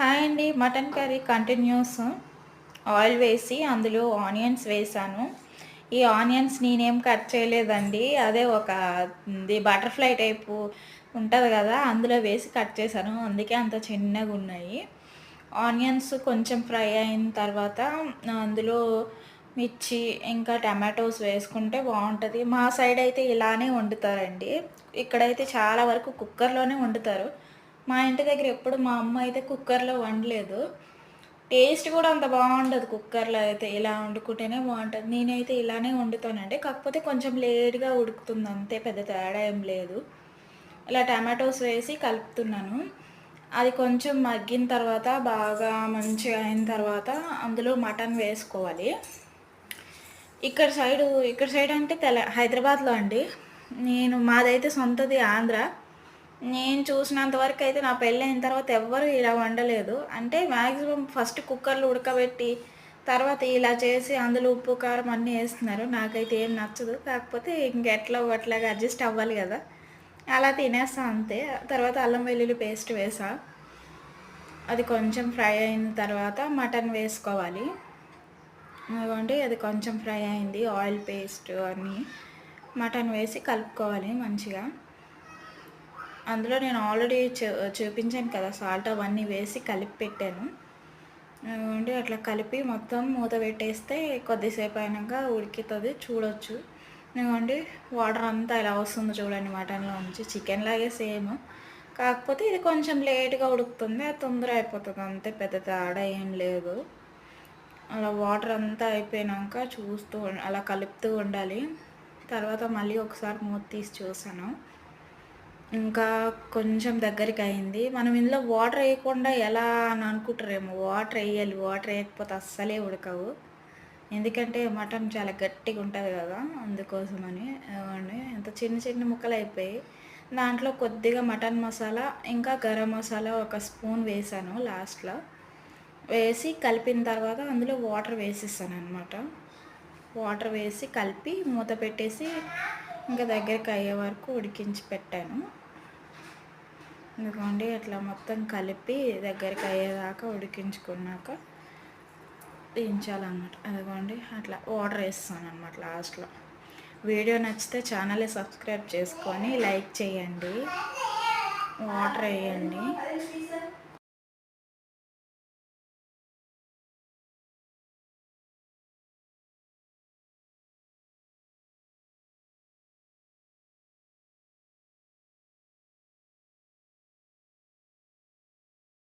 Hi అండి. Mutton curry continuous oil వేసి అందులో ఆనియన్స్ వేసాను. ఈ ఆనియన్స్ నేనేం కట్ చేయలేదండి. అదే బటర్‌ఫ్లై టైపు ఉంటది గదా! అందులో వేసి కట్ చేశాను. అందుకే అంత చిన్నగున్నాయి. ఆనియన్స్ కొంచెం ఫ్రై అయిన తర్వాత అందులో మిర్చి, ఇంకా టమాటోస్ వేసుకుంటే బావుంటది. మా సైడ్ అయితే ఇలానే వండుతారండి. ఇక్కడైతే చాలా వరకు కుక్కర్‌లోనే వండుతారు. మా ఇంటి దగ్గర ఎప్పుడు మా అమ్మ అయితే కుక్కర్‌లో వండలేదు. టేస్ట్ కూడా అంత బావుండదు కుక్కర్‌లో అయితే. ఇలా వండుకుంటేనే బావుంటది. నేనైతే ఇలానే వండుతానండి. కాకపోతే కొంచెం లేట్‌గా ఉడుకుతుంది అంతే. పెద్ద తేడా ఏం లేదు. ఇలా టమాటోస్ వేసి కలుపుతున్నాను. అది కొంచెం మగ్గిన తర్వాత బాగా మంచిగా అయిన తర్వాత అందులో మటన్ వేసుకోవాలి. ఇక్కడ సైడ్ అంటే హైదరాబాద్‌లో అండి. మాదైతే సొంతది ఆంధ్ర. నేను చూసినంత వరకైతే నా పెళ్ళైన తర్వాత ఎవ్వరు ఇలా వండలేదు. అంటే మాక్సిమం ఫస్ట్ కుక్కర్‌లో ఉడకబెట్టి, తర్వాత ఇలా చేసి అందులో ఉప్పు, కారం అన్నీ ఏస్తున్నారు. నాకైతే ఏం నచ్చదు. కాకపోతే ఇంకెట్లో అట్లాగా అడ్జస్ట్ అవ్వాలి గదా! అలా తినేస్తా అంతే. తర్వాత అల్లం వెల్లుల్లి పేస్ట్ వేసా. అది కొంచెం ఫ్రై అయిన తర్వాత మటన్ వేసుకోవాలి. అదిగోండి అది కొంచెం ఫ్రై అయింది. ఆయిల్ పేస్ట్ అన్నీ. మటన్ వేసి కలుపుకోవాలి మంచిగా. అందులో నేను ఆల్రెడీ చూపించాను కదా! సాల్ట్ అవన్నీ వేసి కలిపి పెట్టాను. అదిగోండి అట్లా కలిపి మొత్తం మూత పెట్టేస్తే కొద్దిసేపు అయినాక ఉడుకుతది చూడొచ్చు. ఇదిగోండి వాటర్ అంతా ఇలా వస్తుందో చూడండి మటన్‌లో నుంచి. చికెన్‌లాగే సేమ్. కాకపోతే ఇది కొంచెం లేట్‌గా ఉడుకుతుంది. అది తొందరగా అయిపోతది అంతే. పెద్ద తేడా ఏం లేదు. అలా వాటర్ అంతా అయిపోయినాక అలా కలుపుతూ ఉండాలి. తర్వాత మళ్ళీ ఒకసారి మూత తీసి చూసాను. ఇంకా కొంచెం దగ్గరికయింది. మనం ఇందులో వాటర్ ఎయకుండా ఎలా అని అనుకుంటారేమో, వాటర్ ఎయ్యాలి. వాటర్ ఎయకపోతే అస్సలే ఉడకవు. ఎందుకంటే మటన్ చాలా గట్టిగుంటది గదా! అందుకోసమని. ఇదిగోండి ఎంత చిన్న చిన్న ముక్కలయిపోయాయి. దాంట్లో కొద్దిగా మటన్ మసాలా, ఇంకా గరం మసాలా ఒక స్పూన్ వేశాను లాస్ట్‌లో. వేసి కలిపిన తర్వాత అందులో వాటర్ వేసేసాననమాట. వాటర్ వేసి కలిపి మూత పెట్టేసి ఇంకా దగ్గరికి వరకు ఉడికించి పెట్టాను. ఇదిగోండి అట్లా మొత్తం కలిపి దగ్గరికి అయ్యేదాకా ఉడికించుకున్నాక దించాలన్నమాట. అదిగోండి అట్లా వాటర్ వేస్తానన్నమాట లాస్ట్‌లో. వీడియో నచ్చితే ఛానల్ని సబ్స్క్రైబ్ చేసుకొని లైక్ చేయండి. వాటర్ వేయండి.